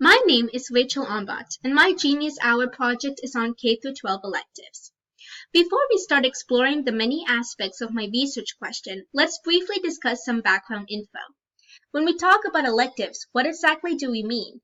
My name is Rachel Ombat, and my Genius Hour project is on K-12 electives. Before we start exploring the many aspects of my research question, let's briefly discuss some background info. When we talk about electives, what exactly do we mean?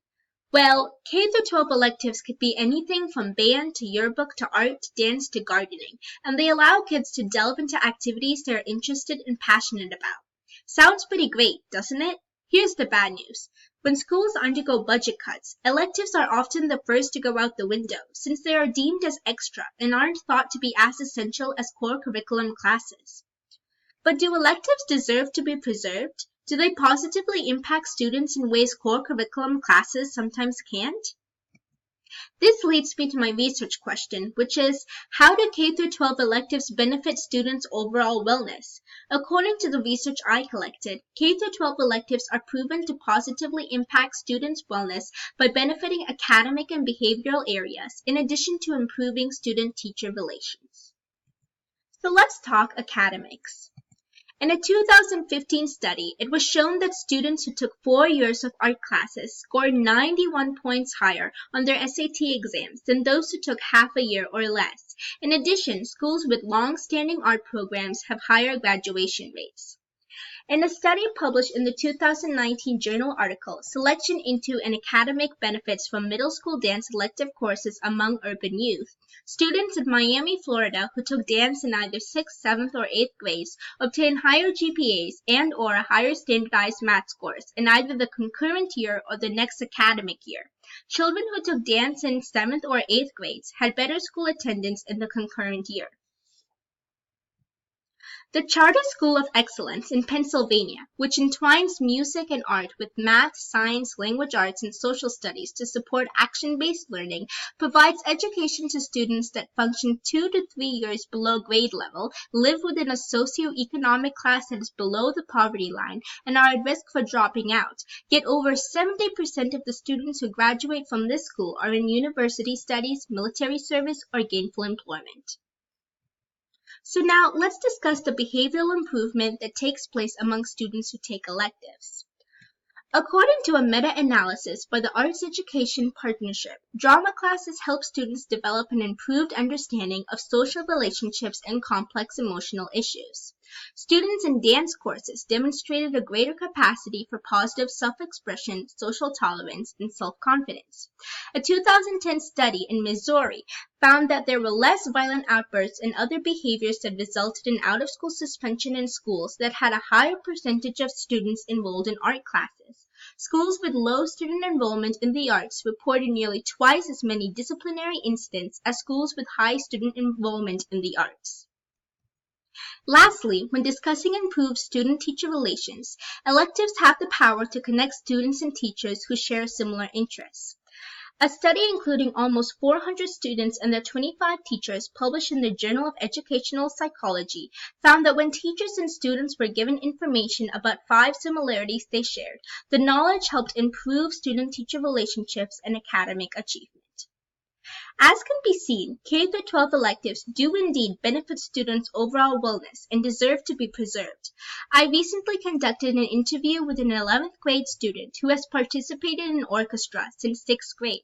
Well, K-12 electives could be anything from band to yearbook to art to dance to gardening, and they allow kids to delve into activities they're interested and passionate about. Sounds pretty great, doesn't it? Here's the bad news. When schools undergo budget cuts, electives are often the first to go out the window since they are deemed as extra and aren't thought to be as essential as core curriculum classes. But do electives deserve to be preserved? Do they positively impact students in ways core curriculum classes sometimes can't? This leads me to my research question, which is, how do K-12 electives benefit students' overall wellness? According to the research I collected, K-12 electives are proven to positively impact students' wellness by benefiting academic and behavioral areas, in addition to improving student-teacher relations. So let's talk academics. In a 2015 study, it was shown that students who took 4 years of art classes scored 91 points higher on their SAT exams than those who took half a year or less. In addition, schools with long-standing art programs have higher graduation rates. In a study published in the 2019 journal article, Selection into and Academic Benefits from Middle School Dance Elective Courses Among Urban Youth, students in Miami, Florida who took dance in either 6th, 7th, or 8th grades obtained higher GPAs and/or higher standardized math scores in either the concurrent year or the next academic year. Children who took dance in 7th or 8th grades had better school attendance in the concurrent year. The Charter School of Excellence in Pennsylvania, which entwines music and art with math, science, language arts, and social studies to support action-based learning, provides education to students that function 2 to 3 years below grade level, live within a socioeconomic class that is below the poverty line, and are at risk for dropping out. Yet over 70% of the students who graduate from this school are in university studies, military service, or gainful employment. So now let's discuss the behavioral improvement that takes place among students who take electives. According to a meta-analysis by the Arts Education Partnership, drama classes help students develop an improved understanding of social relationships and complex emotional issues. Students in dance courses demonstrated a greater capacity for positive self-expression, social tolerance, and self-confidence. A 2010 study in Missouri found that there were less violent outbursts and other behaviors that resulted in out-of-school suspension in schools that had a higher percentage of students enrolled in art classes. Schools with low student enrollment in the arts reported nearly twice as many disciplinary incidents as schools with high student enrollment in the arts. Lastly, when discussing improved student-teacher relations, electives have the power to connect students and teachers who share similar interests. A study including almost 400 students and their 25 teachers published in the Journal of Educational Psychology found that when teachers and students were given information about 5 similarities they shared, the knowledge helped improve student-teacher relationships and academic achievement. As can be seen, K-12 electives do indeed benefit students' overall wellness and deserve to be preserved. I recently conducted an interview with an 11th grade student who has participated in orchestra since 6th grade.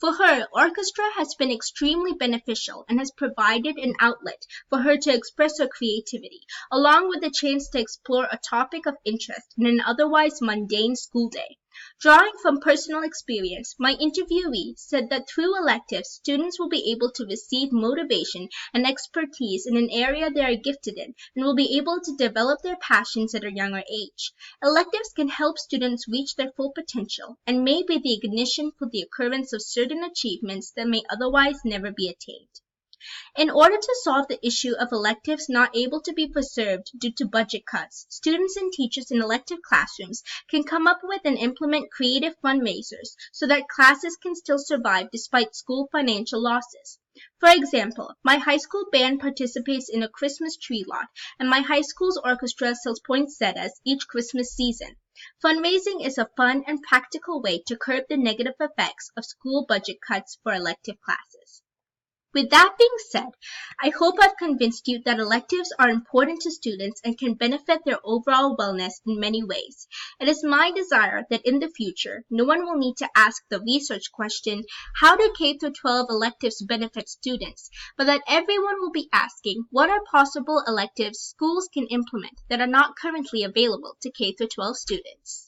For her, orchestra has been extremely beneficial and has provided an outlet for her to express her creativity, along with the chance to explore a topic of interest in an otherwise mundane school day. Drawing from personal experience, my interviewee said that through electives, students will be able to receive motivation and expertise in an area they are gifted in and will be able to develop their passions at a younger age. Electives can help students reach their full potential and may be the ignition for the occurrence of certain achievements that may otherwise never be attained. In order to solve the issue of electives not able to be preserved due to budget cuts, students and teachers in elective classrooms can come up with and implement creative fundraisers so that classes can still survive despite school financial losses. For example, my high school band participates in a Christmas tree lot, and my high school's orchestra sells poinsettias each Christmas season. Fundraising is a fun and practical way to curb the negative effects of school budget cuts for elective classes. With that being said, I hope I've convinced you that electives are important to students and can benefit their overall wellness in many ways. It is my desire that in the future, no one will need to ask the research question, how do K-12 electives benefit students? But that everyone will be asking, what are possible electives schools can implement that are not currently available to K-12 students?